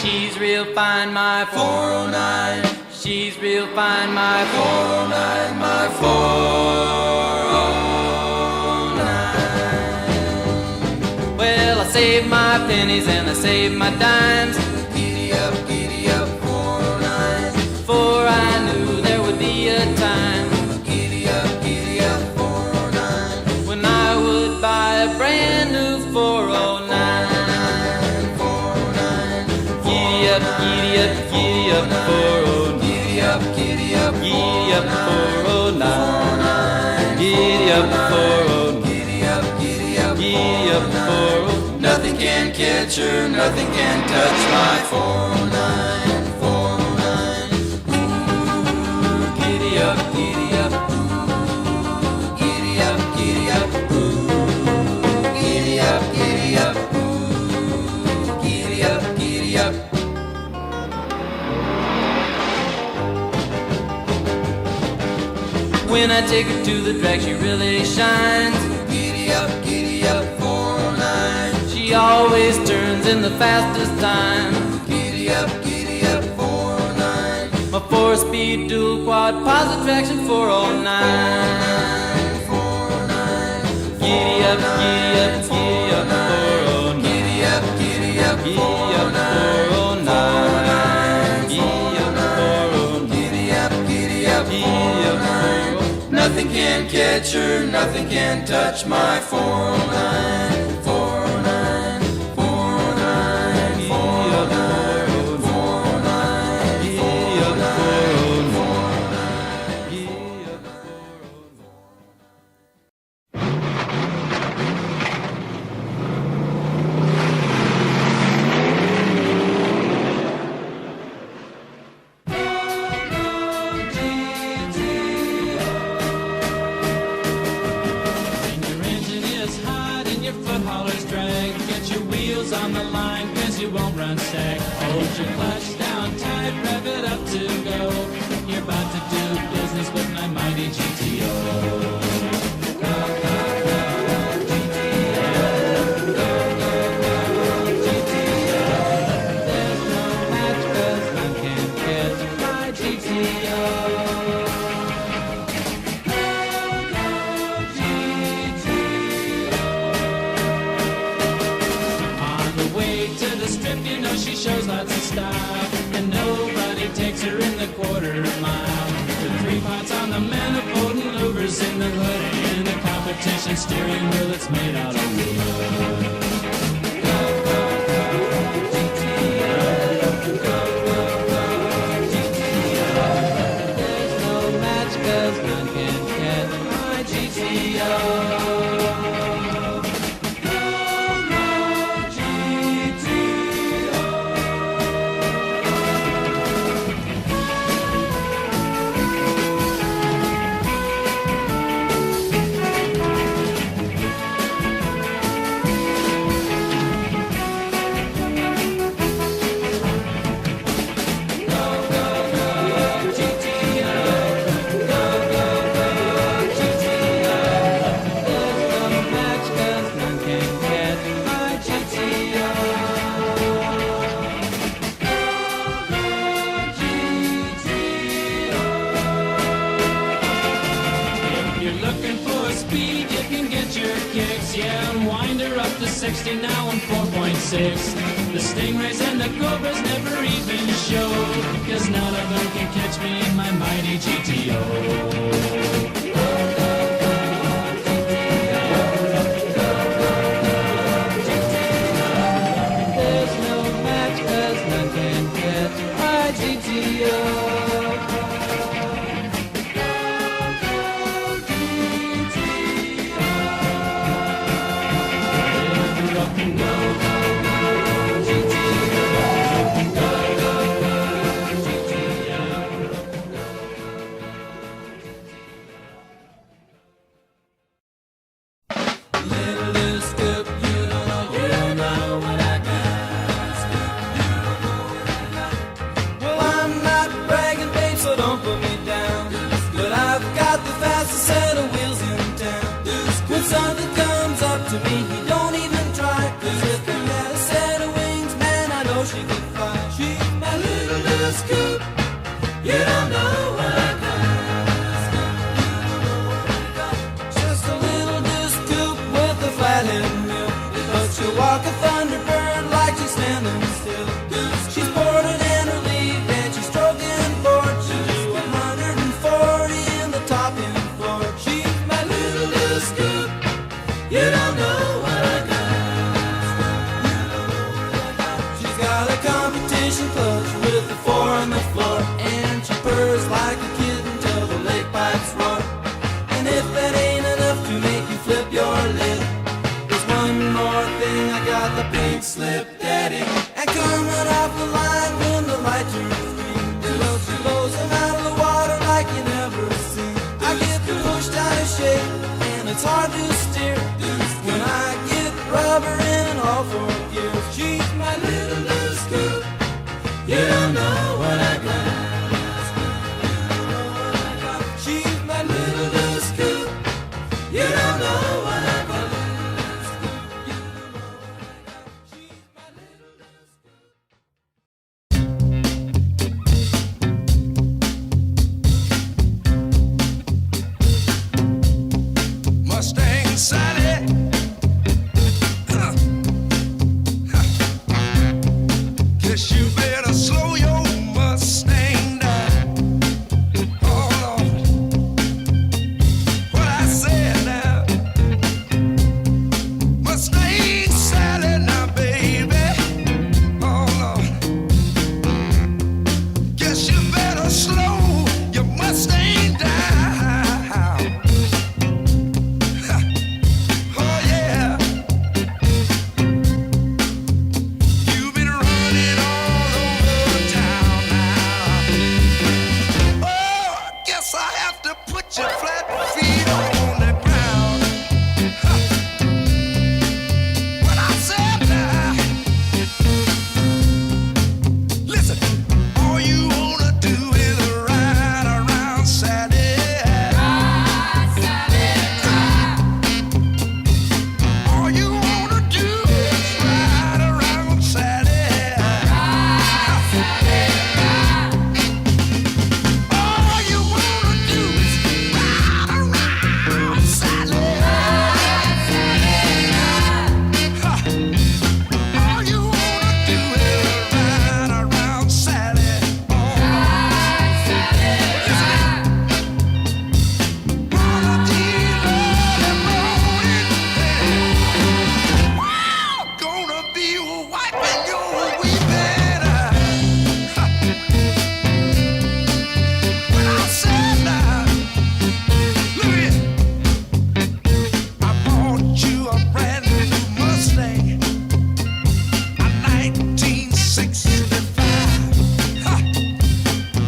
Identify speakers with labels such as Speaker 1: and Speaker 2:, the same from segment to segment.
Speaker 1: She's real fine, my 409. She's real fine, my 409, my 409. Well, I saved my pennies and I saved my dimes. Giddy up, 409. For I knew there would be a time. Giddy up, 409. When I would buy a brand new 409. 409. Giddy up, 409. Giddy up, 409. Giddy up, 409. Giddy up, 409. Nothing can catch her, nothing can touch my 409. 409. Ooh, giddy up, giddy up. Ooh, giddy up, giddy up. Ooh, giddy up, giddy up. Ooh, giddy up, giddy up. When I take her to the drag, she really shines. Giddy up, 409. She always turns in the fastest time. Giddy up, 409. My 4-speed dual quad positive traction 409. 409. Giddy up, 409. Giddy up, 409. Giddy up, 409. Giddy up, 409. Nothing can catch her, nothing can touch my 409. 409, 409, 409, 409,
Speaker 2: on the line, cause you won't run stack. Hold your clutch down tight, rev it up to go. You're about to do business with my mighty GTO. Go, go, go, GTO. Go, go, go, GTO. There's no match, cause none can catch my GTO. She shows lots of style, and nobody takes her in the quarter mile. With 3 pots on the manifold and louvers in the hood, and a competition steering wheel that's made out of wood. Go, go, go, GTO. Go, go, go, GTO. There's no match, cause none can catch my GTO. Yeah, wind her up to 60, now I'm 4.6. The Stingrays and the Cobras never even show, cause none of them can catch me in my mighty GTO. There's no match, cause none can catch my GTO.
Speaker 1: Cannons Hill. She's ported in her leave and she's stroking forward. She'll do 140 in the top end floor. She's my little loose scoop. You don't know what I got. She's got a competition clutch with the 4 on the floor, and she purrs like a kitten till the lake pipes roar. And if that ain't enough to make you flip your lid, there's one more thing. I got the pink slip daddy, and coming off the line when the light turns green, well, she blows them out of the water like you never seen. I get pushed out of shape and it's hard to steer when I get rubber in all 4 gears. She's my little loose scoop. You don't know what I got. She's my little loose scoop. You don't know what I got. She's my little loose scoop.
Speaker 3: Mustang Sally. Guess you better slow your Mustang down. Oh Lord, what I said now. Mustang Sally now, baby. Oh Lord, guess you better slow your Mustang down. Oh yeah. You've been running all over town now. Oh, I guess I have to put your flat feet on the ground. What I said now. Listen, all you wanna do is ride around Sally. All you wanna do is ride around Sally. All you wanna do is ride around Sally. All you wanna do is ride around Sally. One of these early mornings, wow, gonna be wiping your weeping eye. When I said that, look here, I bought you a brand new Mustang, a 1965.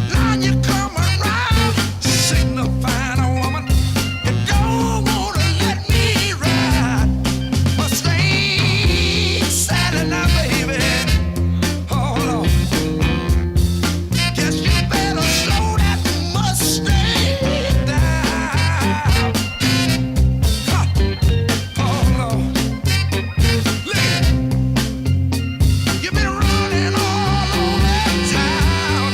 Speaker 3: Now you come around signifying a woman you don't wanna let me ride. Mustang Sally now, baby. Oh Lord, guess you better slow that Mustang down. Oh Lord, look, you've been running all over town.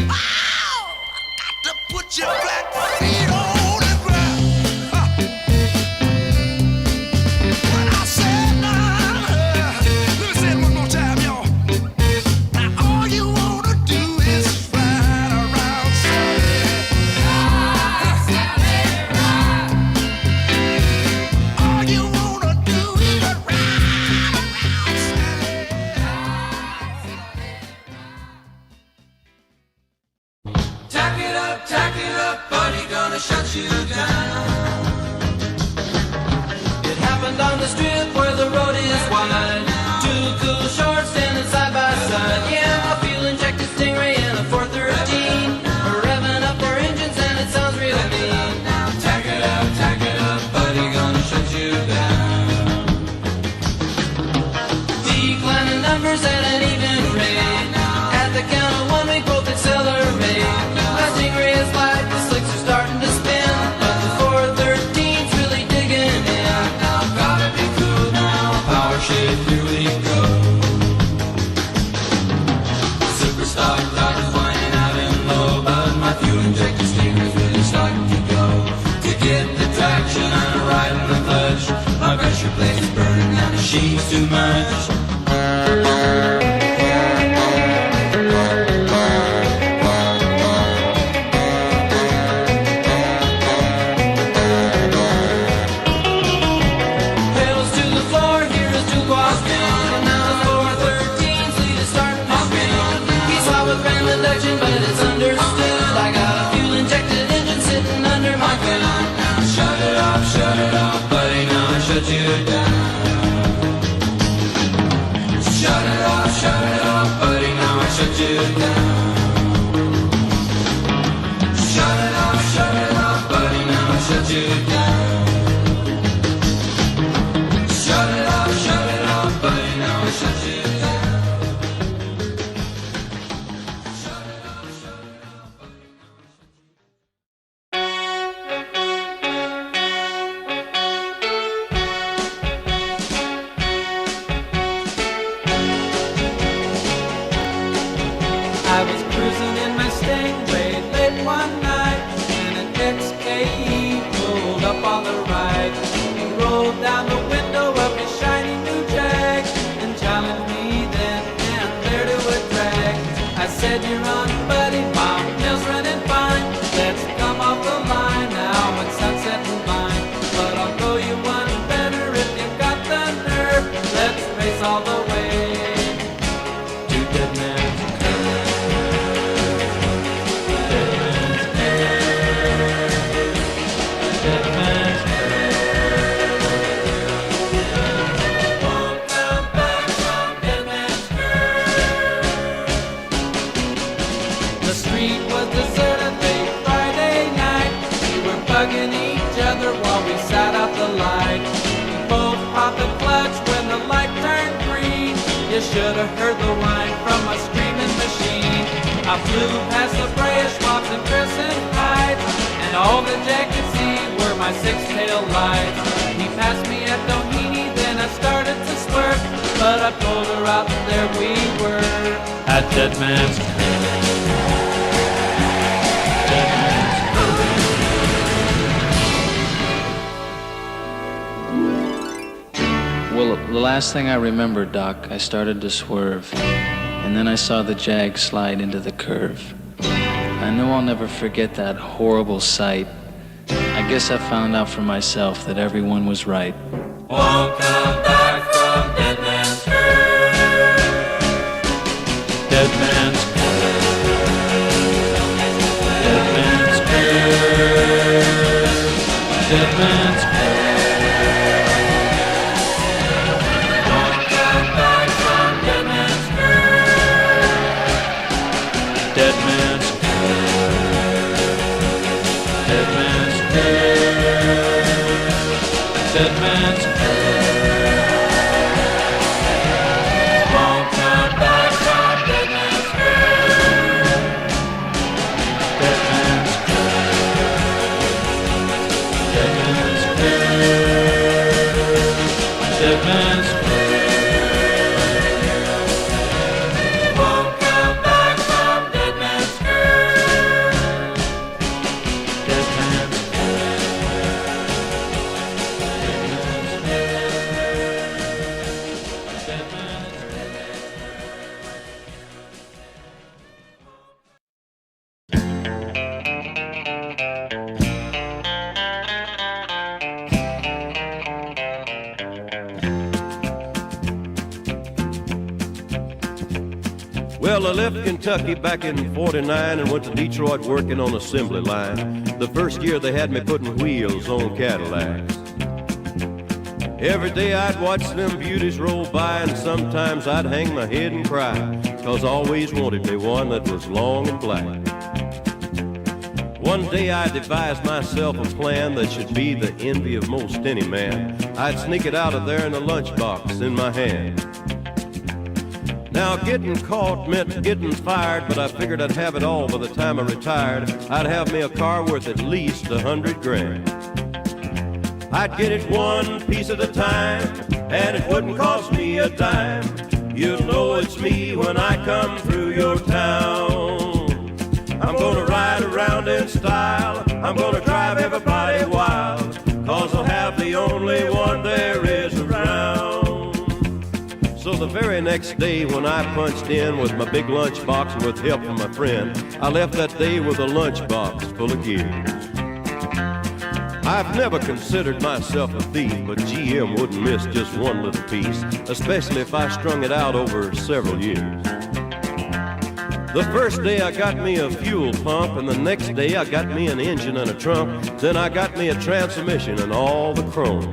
Speaker 3: Wow, I got to put your flat feet on the ground. When I said now, let me say it one more time, y'all. Now all you wanna do is ride around Sally. All you wanna do is ride around Sally.
Speaker 1: Tack it up, buddy, gonna shut you down. It happened on the strip where the road is wide. 2 cool shorts standing side by side. Yeah, my fuel injected Stingray and a 413. We're revving up our engines and it sounds real mean. Tack it up, buddy, gonna shut you down. Declining numbers at an even rate. At the count of 1 we both accelerate. My Stingray is light, the slicks are starting to spin, but the 413's really digging in. Gotta be cool now, power shift, here we go. Super stock tires whining out in low, but my fuel injected Stingray's really starting to go. To get the traction, I'm riding the clutch. My pressure plate's burning and the sheet's too much. shut you down. Shut it off, buddy, now I shut you down. Shut it off, buddy, now I shut you down.
Speaker 2: I was cruising in my Stingray late one night, and an XKE pulled up on the right. He rolled down the window of his shiny new Jag and challenged me then and there to a drag. I said, "You're on, buddy, my mill's running fine. Let's come off the line now with sunset in mind. But I'll throw you one better if you've got the nerve. Let's race all the way to Dead Man's Curve." The street was deserted late Friday night. We were bugging each other while we sat out the light. We both popped the clutch when the light turned green. You should have heard the whine from a screaming machine. I flew past the Brea Schwabs and Crescent Heights, and all the Jack could see were my six-tail lights. He passed me at Doheny, then I started to swerve, but I pulled her out and there we were at Dead Man's Curve.
Speaker 4: Well, the last thing I remember, Doc, I started to swerve, and then I saw the Jag slide into the curve. I know I'll never forget that horrible sight. I guess I found out for myself that everyone was right.
Speaker 1: Won't come back from Dead Man's Curve.
Speaker 4: Dead Man's Curve. Dead Man's Curve. Dead Man's Curve. Dead Man's Curve. Dead Man's Curve. Dead Man's Curve.
Speaker 1: Won't come back from Dead Man's Curve.
Speaker 4: Dead Man's Curve. Dead Man's Curve. Dead Man's Curve.
Speaker 1: Won't come back from Dead Man's Curve.
Speaker 4: Dead Man's
Speaker 5: Well, I left Kentucky back in '49 and went to Detroit working on assembly line. The first year they had me putting wheels on Cadillacs. Every day I'd watch them beauties roll by, and sometimes I'd hang my head and cry, 'cause I always wanted me one that was long and black. One day I devised myself a plan that should be the envy of most any man. I'd sneak it out of there in a lunchbox in my hand. Now, getting caught meant getting fired, but I figured I'd have it all by the time I retired. I'd have me a car worth at least $100 grand. I'd get it one piece at a time, and it wouldn't cost me a dime. You'll know it's me when I come through your town. I'm gonna ride around in style, I'm gonna drive everybody wild, 'cause I'll have the only one there is around. So the very next day when I punched in with my big lunchbox and with help from my friend, I left that day with a lunchbox full of gears. I've never considered myself a thief, but GM wouldn't miss just one little piece, especially if I strung it out over several years. The first day I got me a fuel pump, and the next day I got me an engine and a trunk. Then I got me a transmission and all the chrome.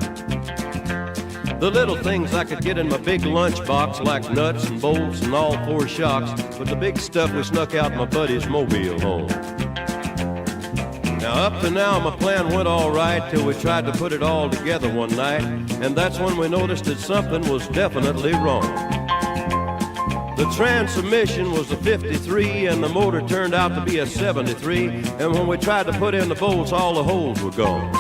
Speaker 5: The little things I could get in my big lunchbox, like nuts and bolts and all four shocks, but the big stuff we snuck out my buddy's mobile home. Now up to now my plan went all right till we tried to put it all together one night, and that's when we noticed that something was definitely wrong. The transmission was a 53 and the motor turned out to be a 73, and when we tried to put in the bolts, all the holes were gone.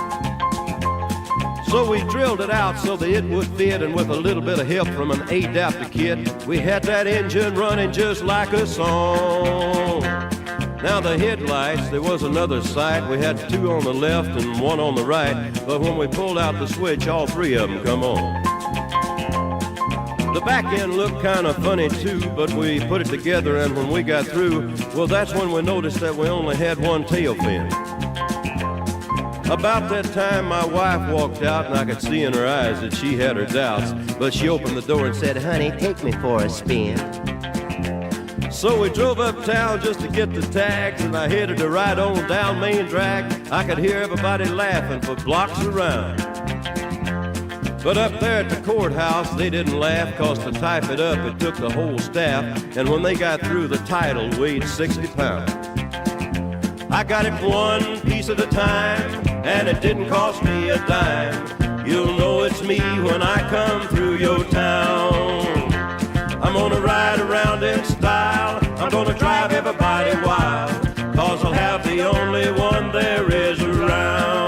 Speaker 5: So we drilled it out so that it would fit, and with a little bit of help from an adapter kit, we had that engine running just like a song. Now the headlights, there was another sight. We had two on the left and one on the right, but when we pulled out the switch, all three of them come on. The back end looked kind of funny too, but we put it together, and when we got through, well, that's when we noticed that we only had one tail fin. About that time, my wife walked out, and I could see in her eyes that she had her doubts, but she opened the door and said, "Honey, take me for a spin." So we drove uptown just to get the tags, and I headed to ride on down Main Drag. I could hear everybody laughing for blocks around. But up there at the courthouse, they didn't laugh, 'cause to type it up, it took the whole staff, and when they got through, the title weighed 60 pounds. I got it one piece at a time, and it didn't cost me a dime. You'll know it's me when I come through your town. I'm gonna ride around in style, I'm gonna drive everybody wild, 'cause I'll have the only one there is around.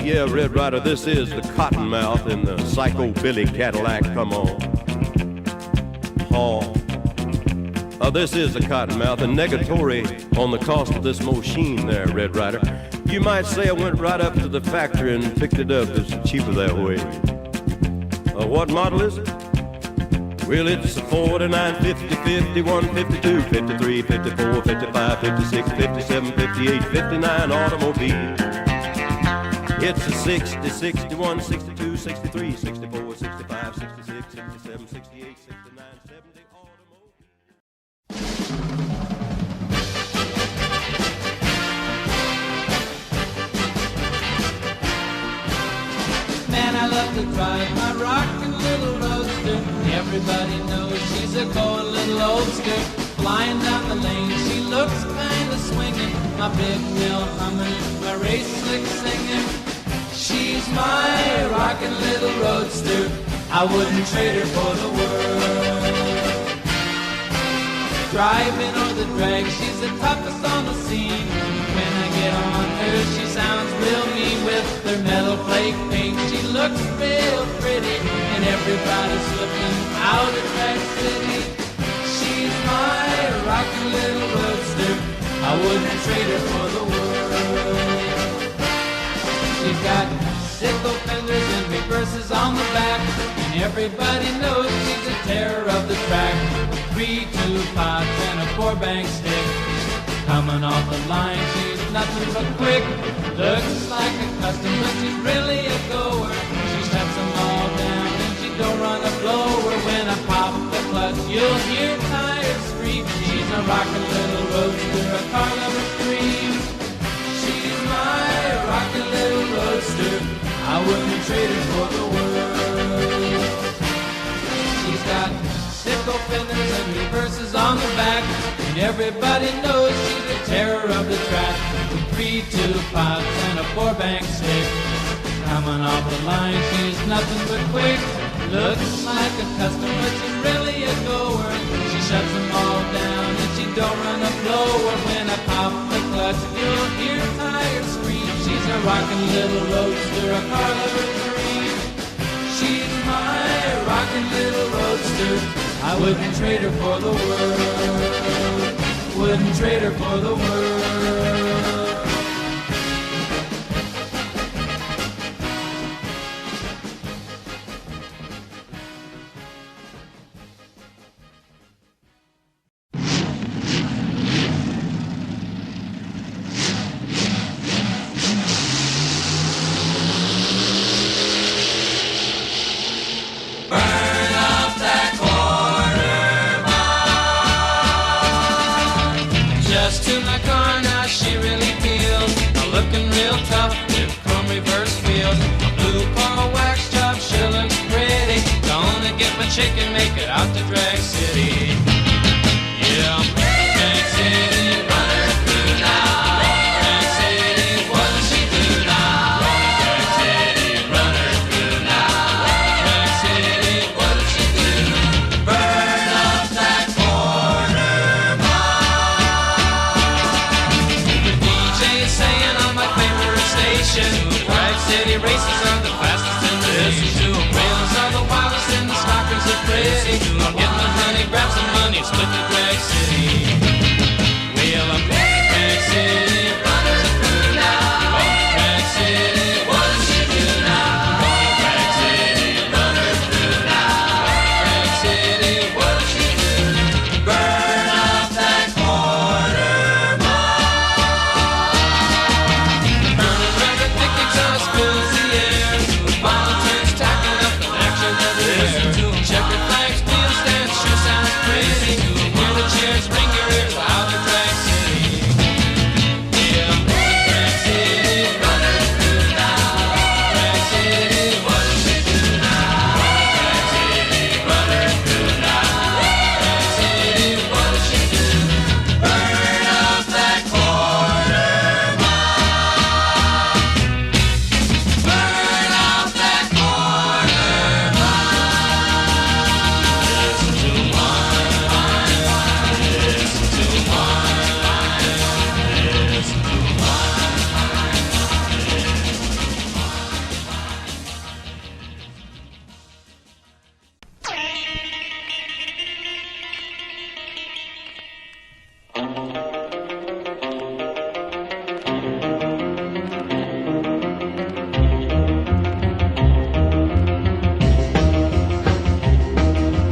Speaker 5: Yeah, Red Ryder, this is the Cottonmouth in the Psycho Billy Cadillac, come on. This is the Cottonmouth, and negatory on the cost of this machine there, Red Ryder. You might say I went right up to the factory and picked it up. It's cheaper that way. What model is it? Well, it's a 49, 50, 51, 52, 53, 54, 55, 56, 57, 58, 59 automobile. It's a 60, 61, 62, 63, 64, 65, 66, 67, 68, 69, 70 automobile.
Speaker 2: Man, I love to drive my rockin' little roadster. Everybody knows she's a going little oldster. Flying down the lane, she looks kinda swinging. My big wheel humming, my race slick singing. She's my rockin' little roadster. I wouldn't trade her for the world. Driving on the drag, she's the toughest on the scene. When I get on her, she sounds real mean. With her metal flake paint, she looks real pretty, and everybody's looking out at Drag City. She's my rockin' little roadster. I wouldn't trade her for the world. She's got sickle fenders and reverses on the back, and everybody knows she's a terror of the track. 3 2 pots and a 4-bank stick. Coming off the line, she's nothing but quick. Looks like a custom, but she's really a goer. She shuts them all down and she don't run a blower. When I pop the clutch, you'll hear tires scream. She's a rockin' little roadster, a car lover dream. She's my rockin' little roadster. I wouldn't trade her for the world. She's got sickle fenders and reverses on the back, and everybody knows she's the terror of the track. With 3 2 pots and a 4-bank stick. Coming off the line, she's nothing but quick. Looks like a custom, but she's really a goer. She shuts them all down and she don't run a blower. When I pop the clutch, you'll hear tires scream. She's a rockin' little roadster, a car lover dream. She's my rockin' little roadster. I wouldn't trade her for the world. Wouldn't trade her for the world. To my car shake and make it out to Drag City. Yeah, I'm Drag City, runner through now. Drag City, what does she do now? Drag City, runner through now. Drag City, what does she do? Burn up that corner mile. The DJ is saying on my favorite station, Drag City races are the fastest in the nation. Rails are the wildest and the stalkers are crazy. I'm getting the honey, grab some money, split the Drag City. Well, I'm Drag City, runner through now. Drag City, what does she do now? Drag City, runner through now. Drag City, what does she do? Burn up that corner mile. Burning record thick exhaust fills the air. Volunteers tacking up an action everywhere. Checkered flags, wheel stands, sure sounds crazy. Hear the cheers, ring your ears out of Drag City. Yeah, Drag City, runner through now. Drag City, what does she do now? Drag City, runner through now. Drag City, what does she do? Burn up that corner mile. Burn up that corner mile. Listen to one line, listen to one line, listen to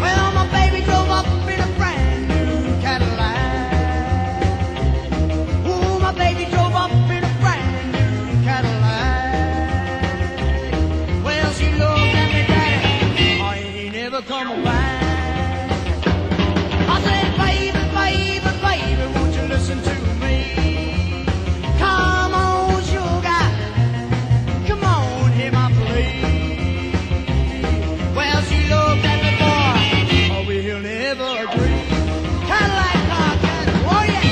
Speaker 6: Well, my baby drove up in a brand new Cadillac. Ooh, my baby drove up in a brand new Cadillac. Well, she looked at me, Daddy, I ain't never coming back. I said, baby, baby, baby, won't you listen to me? Come on, sugar, come on, hear my plea. Well, she looked at me, boy, oh, we'll never agree. Cadillac car, Cadillac, oh yeah.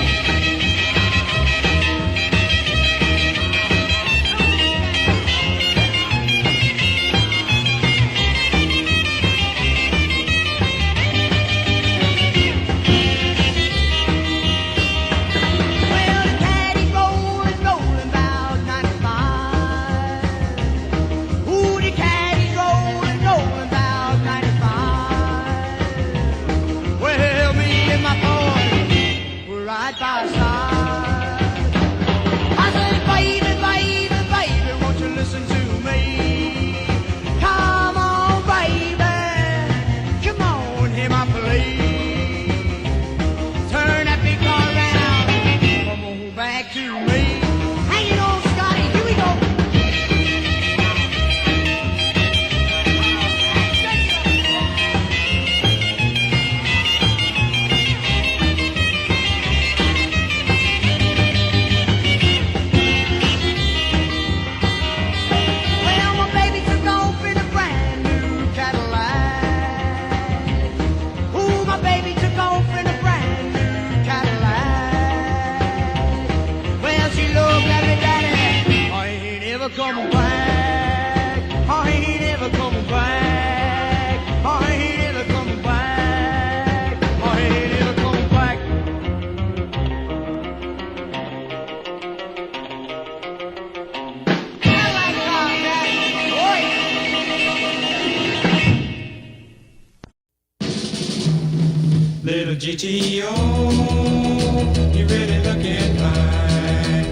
Speaker 6: Well, the caddy rolling, rolling about 95. Ooh, the caddy's rolling, rolling about 95. Well, me and my boy were right by side. I said, baby, baby, baby, won't you listen to me? Come on, baby, come on, hear my plea. Turn that big car around, come on back to me. Hang it on, Scotty, here we go. Well, my baby took off in a brand new Cadillac. Ooh, my baby took off in a brand new Cadillac. Well, she looked at me, Daddy, I ain't ever coming back. I ain't ever coming back. I ain't ever coming back. I ain't ever coming back. Cadillac car, Daddy, oh yeah.
Speaker 2: Little GTO, you really looking fine.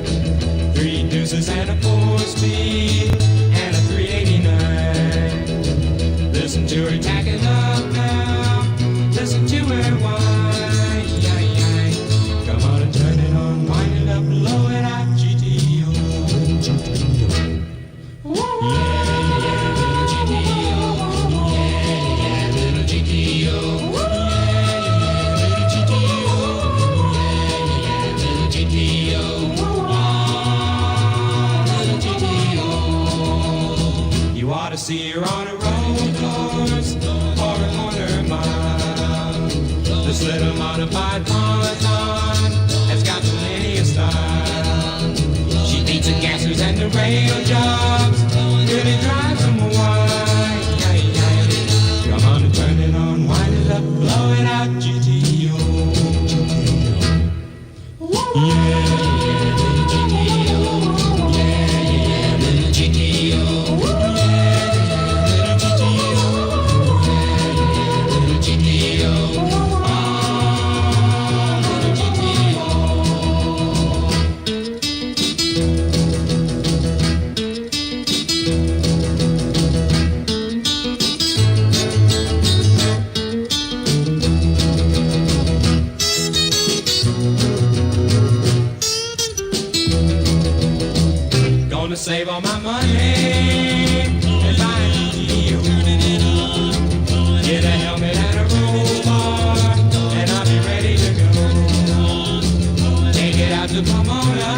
Speaker 2: 3 deuces and a 4-speed and a 389. Listen to her tacking up now. Listen to her whine. Come on and turn it on, wind it up, blow it out, GTO. Little GTO. Yeah, little GTO. Little GTO. You ought to see her on a roller course or a little modified Peloton has got plenty of style. She beats the gassers and the rail jobs, really drives them wild. Come on and turn it on, wind it up, blow it out, GTO. Save all my money and buy a GTO. Get a helmet and a roll bar, and I'll be ready to go. Take it out to Pomona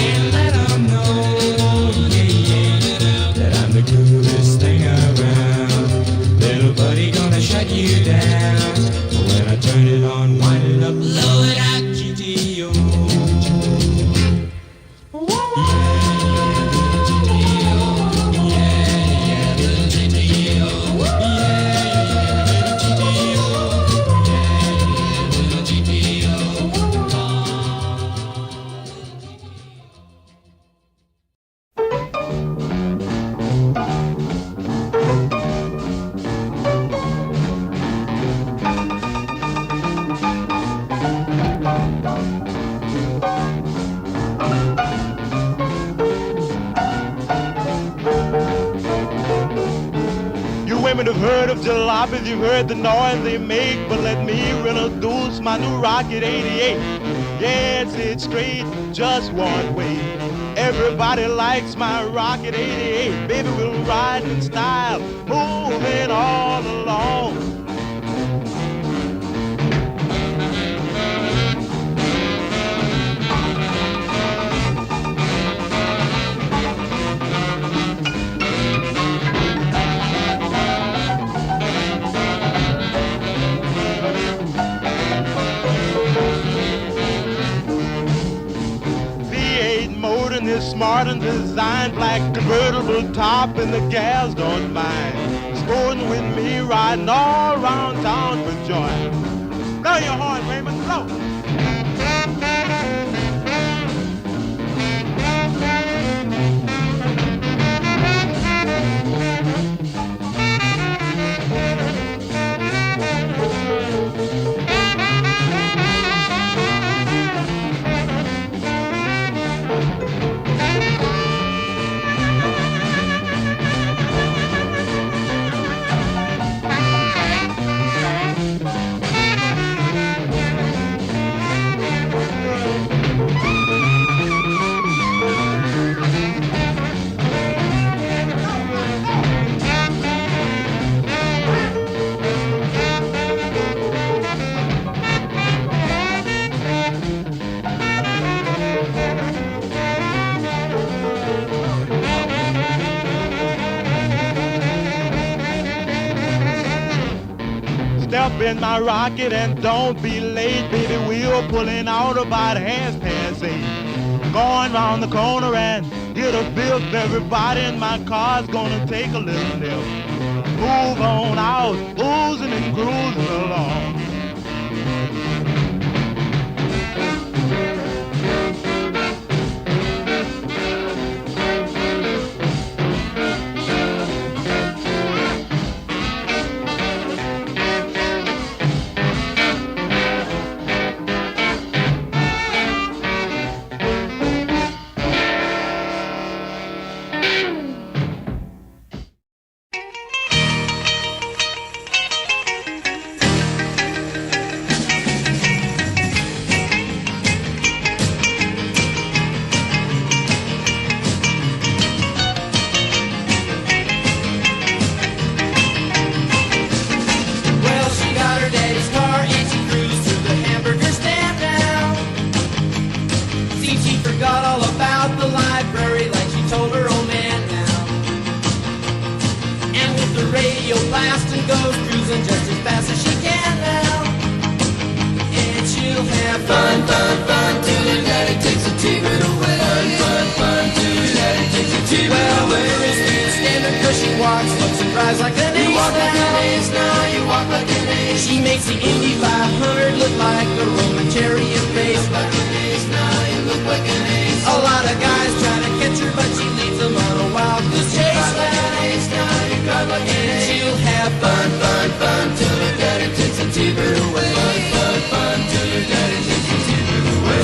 Speaker 2: and let them know, that I'm the coolest thing around. Little buddy gonna shut you down. When I turn it on, wind it up, blow it out, GTO.
Speaker 7: Have heard of jalopies, you've heard the noise they make, but let me introduce my new Rocket 88. Yes, it's straight, just one way. Everybody likes my Rocket 88. Baby, we'll ride in style, moving all along. Is smart and designed, black convertible top, and the gals don't mind. Sporting with me, riding all around town for joy. Blow your horn, Raymond, blow. Step in my rocket and don't be late, baby. We're pulling out about 8:30. Going round the corner and hit a bill. Everybody in my car's gonna take a little nip. Move on out, oozing and cruising along.
Speaker 1: radio blast and goes cruising just as fast as she can now.
Speaker 2: just like an ace. You walk like an ace now, you walk like an ace. She makes the Indy 500 look like a Roman chariot race. You look like an ace now, you look like an ace. A lot of guys try to catch her, but she leads them on a wild goose chase. You drive like an ace now, you drive like an ace. And she'll have fun, fun, fun till her daddy takes the T-bird away. Fun, fun, fun till her daddy takes the T-bird away.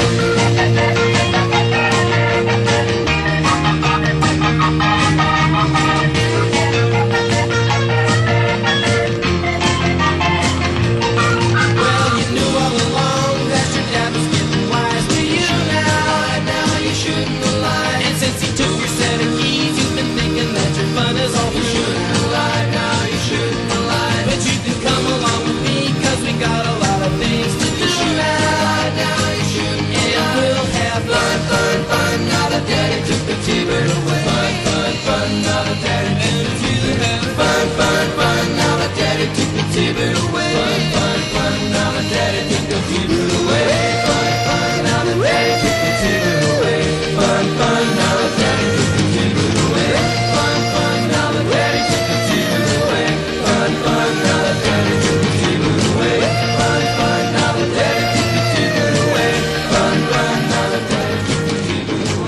Speaker 2: T-bird away. Fun, fun, fun, now the daddy took the T-bird. Fun, fun, fun, now the daddy took the T-bird away. Fun, fun, fun, now the daddy took the T-bird away. Fun, fun, now the daddy took the T-bird away. Fun, fun, now the daddy took the T-bird away. Fun, fun, now the daddy took the T-bird away. Fun, fun, now the daddy took the T-bird away. Fun, fun, now the daddy took the T-bird away. Fun, fun, now the daddy took the T-bird away.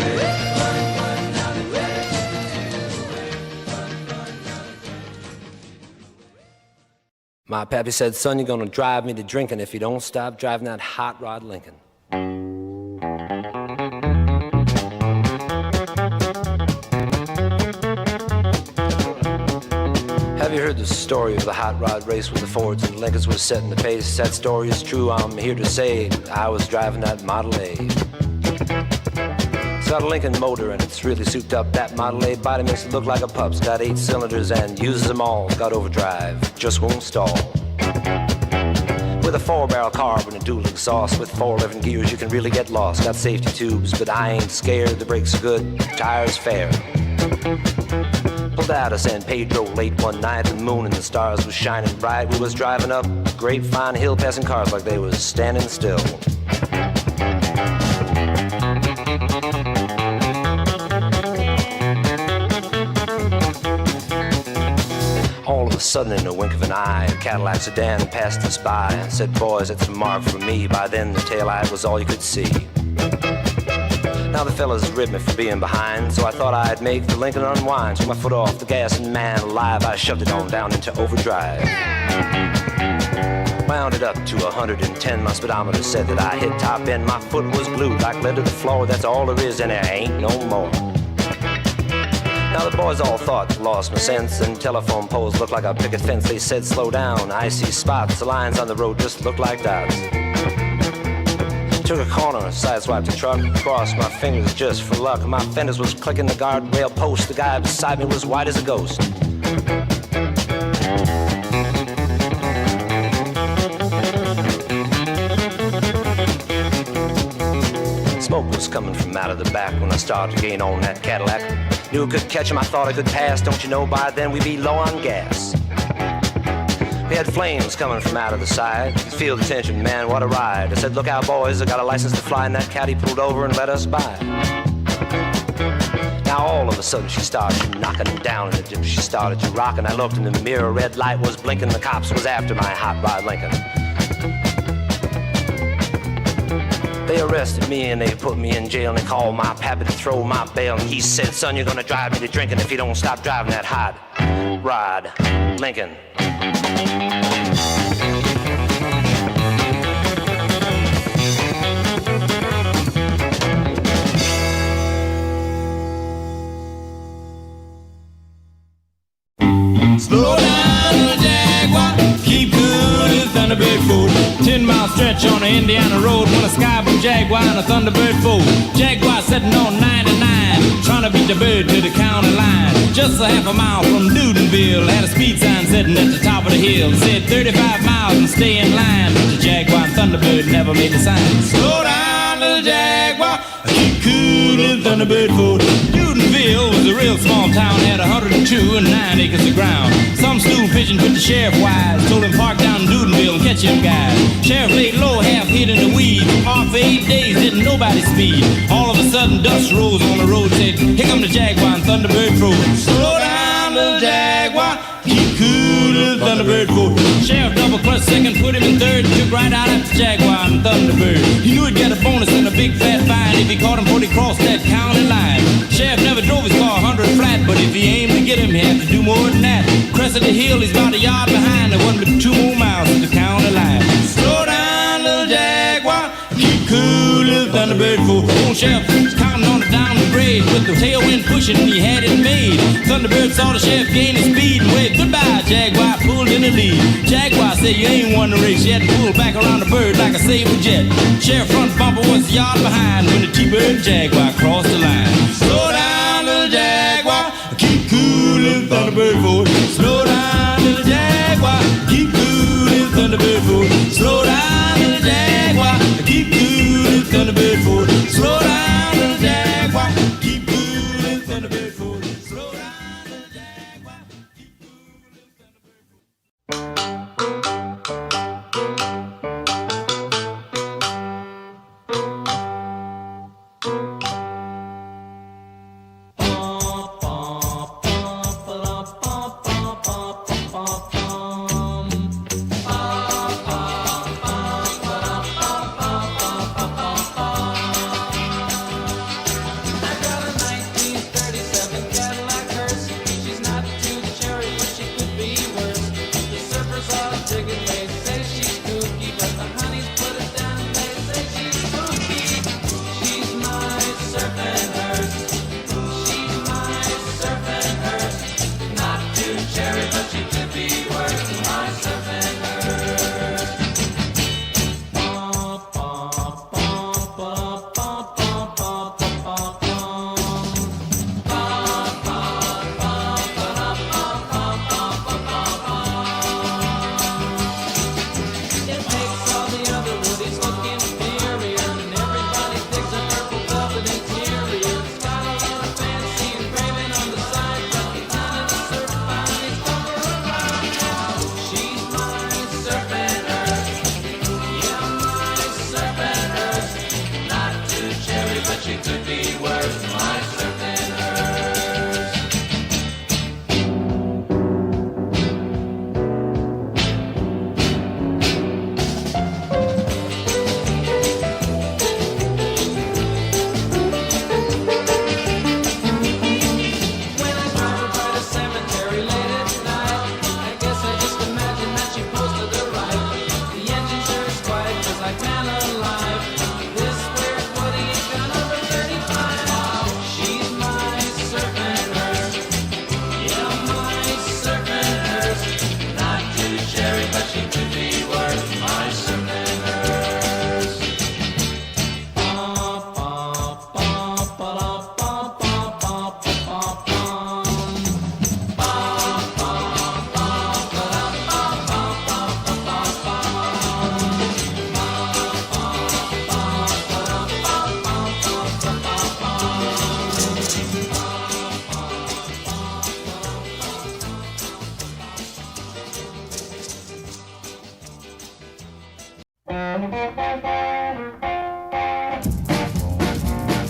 Speaker 8: My pappy said, son, you're gonna drive me to drinking if you don't stop driving that hot rod Lincoln. Have you heard the story of the hot rod race where the Fords and Lincolns was setting the pace? That story is true, I'm here to say I was driving that Model A. It's got a Lincoln motor and it's really souped up. That Model A body makes it look like a pup's. Got 8 cylinders and uses them all. Got overdrive, just won't stall. With a 4-barrel carb and a dual exhaust, with 4 living gears you can really get lost. Got safety tubes, but I ain't scared. The brakes are good, tires fair. Pulled out of San Pedro late one night. The moon and the stars was shining bright. We was driving up Grapevine Hill, passing cars like they was standing still. All of a sudden, in a wink of an eye, a Cadillac sedan passed us by and said, boys, it's a mark for me. By then, the taillight was all you could see. Now the fellas ribbed me for being behind, so I thought I'd make the Lincoln unwind. Took my foot off the gas and man alive, I shoved it on down into overdrive. Wound it up to 110, my speedometer said that I hit top end. My foot was glued like lead to the floor, that's all there is and there ain't no more. Now the boys all thought I lost my sense, and telephone poles looked like a picket fence. They said slow down, I see spots, the lines on the road just look like dots. Took a corner, sideswiped the truck, crossed my fingers just for luck. My fenders was clicking the guardrail post, the guy beside me was white as a ghost. Smoke was coming from out of the back when I started to gain on that Cadillac. Knew I could catch him, I thought I could pass. Don't you know by then we'd be low on gas. We had flames coming from out of the side. Feel the tension, man, what a ride. I said, look out, boys, I got a license to fly. And that caddy pulled over and let us by. Now all of a sudden she started knocking down in the dip. She started to rock, and I looked in the mirror. Red light was blinking, the cops was after my hot rod Lincoln. They arrested me and they put me in jail, and they called my pappy to throw my bail. And he said, son, you're gonna drive me to drinking if you don't stop driving that hot rod Lincoln.
Speaker 2: Slow down, little Jaguar, keep good as Thunderbird food. 10-mile stretch on the Indiana road when a Sky Blue Jaguar and a Thunderbird fool. Jaguar sitting on 99, trying to beat the bird to the county line. Just a half a mile from Newtonville, had a speed sign sitting at the top of the hill. It said 35 miles and stay in line, but the Jaguar and Thunderbird never made the sign. Slow down, little Jaguar, keep cool as Thunderbird food. Newtonville was a real small town, had 102 and 9 acres of ground. Some stool pigeon put the sheriff wise, told him park down in Newtonville and catch him guys. Sheriff laid low, half hid in the weeds. Parked for 8 days, didn't nobody speed. All of a sudden dust rose on the road, said, here come the Jaguar and Thunderbird Road. Slow down, little Jaguar, keep cool Thunderbird vote. Sheriff double clutch second, put him in third, took right out at the Jaguar and Thunderbird. He knew he'd get a bonus and a big fat fine if he caught him before he crossed that county line. Sheriff never drove his car 100 flat, but if he aimed to get him, he had to do more than that. Crested the hill, he's about a yard behind. There wasn't but 2 more miles to the county line. Slow down, little Jaguar, keep cool, little Thunderbird fool. Old Sheriff was counting on it down the grade with the tailwind pushing, and he had it made. Thunderbird saw the sheriff gain his speed and waved goodbye. Jaguar pulled in the lead. Jaguar said you ain't won the race. You had to pull back around the bird like a saber jet. Sheriff front bumper was a yard behind when the T-Bird Jaguar crossed the line. Slow down, little Jaguar, keep cool, little Thunderbird fool. Slow down, little Jaguar, keep cool, little Thunderbird fool. Slow down, little Jaguar, keep cool, little Thunderbird fool. Slow down, little Jaguar, keep cool, little Thunderbird fool. Slow down, little Jaguar, keep cool, little Thunderbird fool.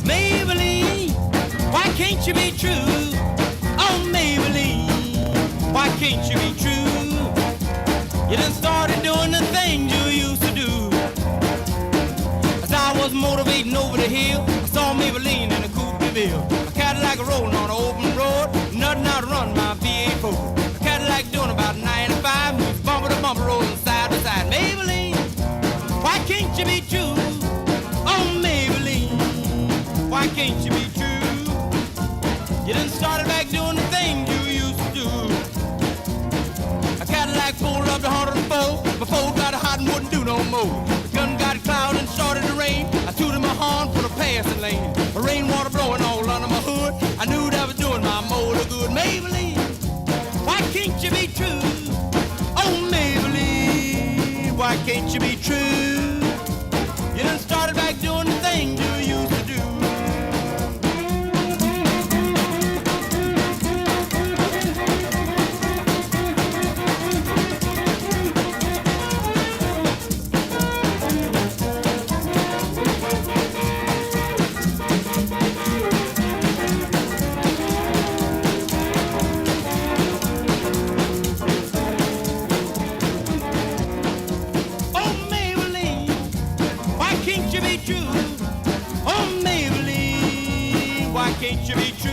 Speaker 1: Maybelline, why can't you be true? Oh, Maybelline, why can't you be true? You done started doing the things you used to do. As I was motivating over the hill, I saw Maybelline in a coupe de ville. A Cadillac rolling on an open road, nothing out to run my V8 Ford. A Cadillac doing about 95, moves bumper to bumper, rolling side to side. Maybelline, why can't you be true? Oh, Maybelline, why can't you be true? You done started back doing the things you used to do. A Cadillac pulled up to 104, my Ford got hot and wouldn't do no more. The gun got cloud and started to rain. I tooted my horn for the passing lane. The rainwater blowing all under my hood. I knew that was doing my motor good. Maybelline, why can't you be true? Oh, Maybelline, why can't you be true? You done started back doing the things you used to do. can't you be true?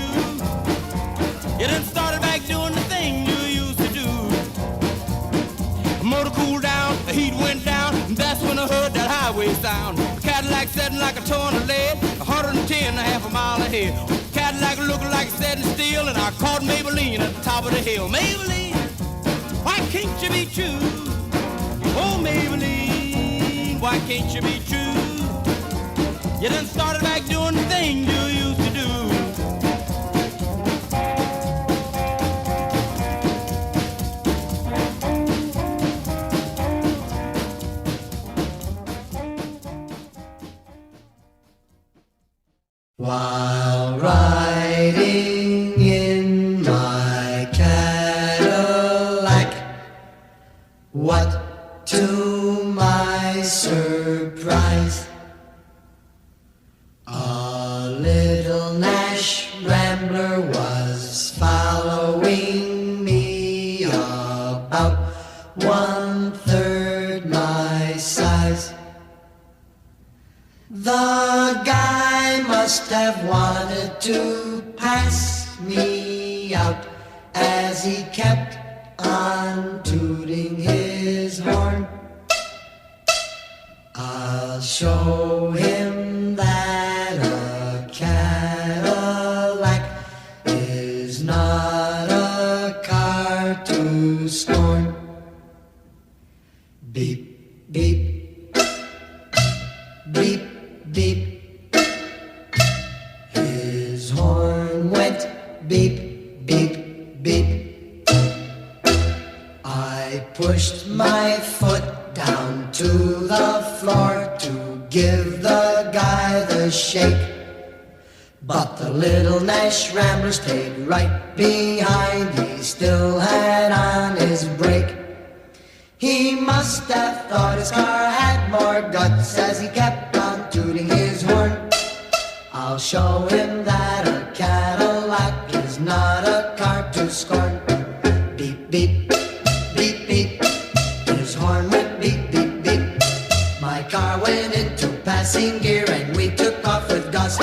Speaker 1: You done started back doing the thing you used to do. The motor cooled down, the heat went down, and that's when I heard that highway sound. Cadillac setting like a ton of lead, 110 a half a mile ahead. Cadillac looking like it's setting steel, and I caught Maybelline at the top of the hill. Maybelline, why can't you be true? Oh, Maybelline, why can't you be true? You done started back doing the thing you used to do.
Speaker 9: While riding in my Cadillac, what to my surprise, a little Nash Rambler was following me about 1/3 my size. The guy must have wanted to pass me out as he kept on tooting his horn. I'll show him that a Cadillac is not a car to scorn. Beep, beep, beep, beep. His horn went beep, beep, beep. I pushed my foot down to the floor to give the guy the shake, but the little Nash Rambler stayed right behind. He still had on his brake. He must have thought his car had more guts as he kept on tooting his horn. I'll show him that a Cadillac is not a car to scorn. Beep, beep, beep, beep. His horn went beep, beep, beep. My car went into passing gear and we took off with gust.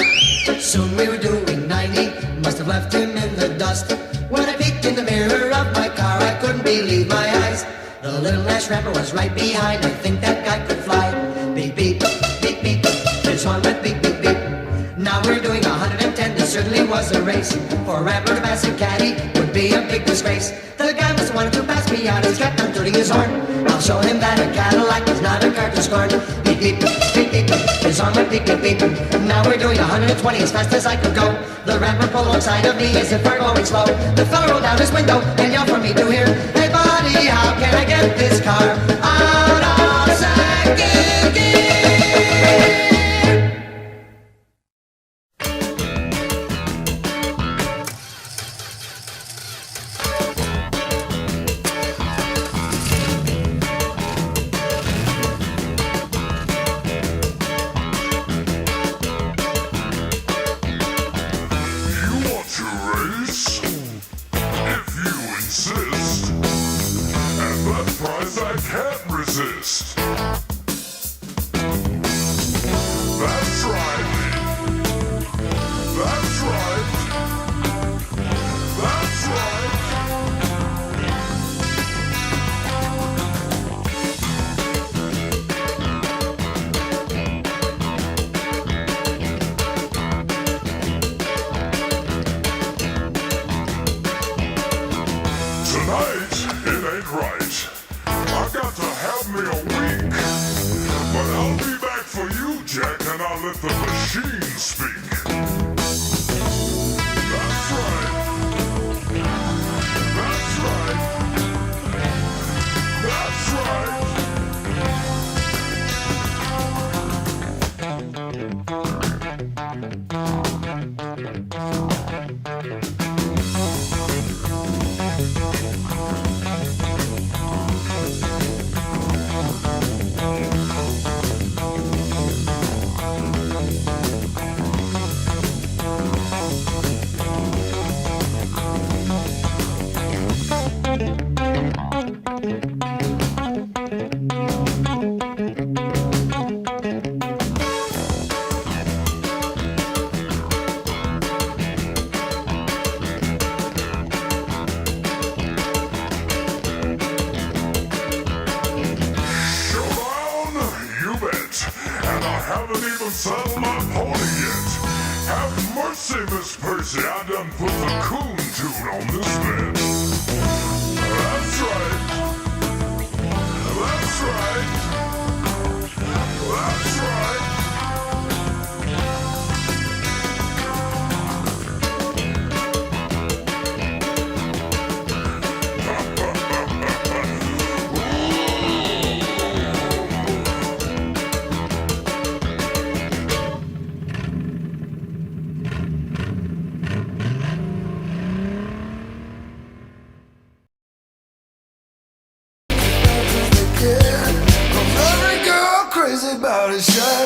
Speaker 9: Soon we were doing 90, must have left him in the dust. When I peeked in the mirror of my car, I couldn't believe my eyes. The little Nash Rambler was right behind. I think that guy could fly. Beep, beep, beep, beep. His horn went beep, beep, beep. Now we're doing 110. This certainly was a race. For a Rambler to pass a caddy would be a big disgrace. The guy must have wanted to pass me out. He's kept on tooting his horn. I'll show him that a Cadillac is not a car to scorn. Beep, beep, beep, beep. His horn went beep, beep, beep. Now we're doing 120 as fast as I could go. The Rambler pulled alongside of me as if we're going slow. The fella rolled down his window and yelled for me to hear, "Hey buddy, how can I get this car out of second gear?"
Speaker 3: settled my pony yet. Have mercy, Miss Percy, I done put the coon tune on this bed. That's right. That's right. That's right.
Speaker 10: Every girl crazy about his shine.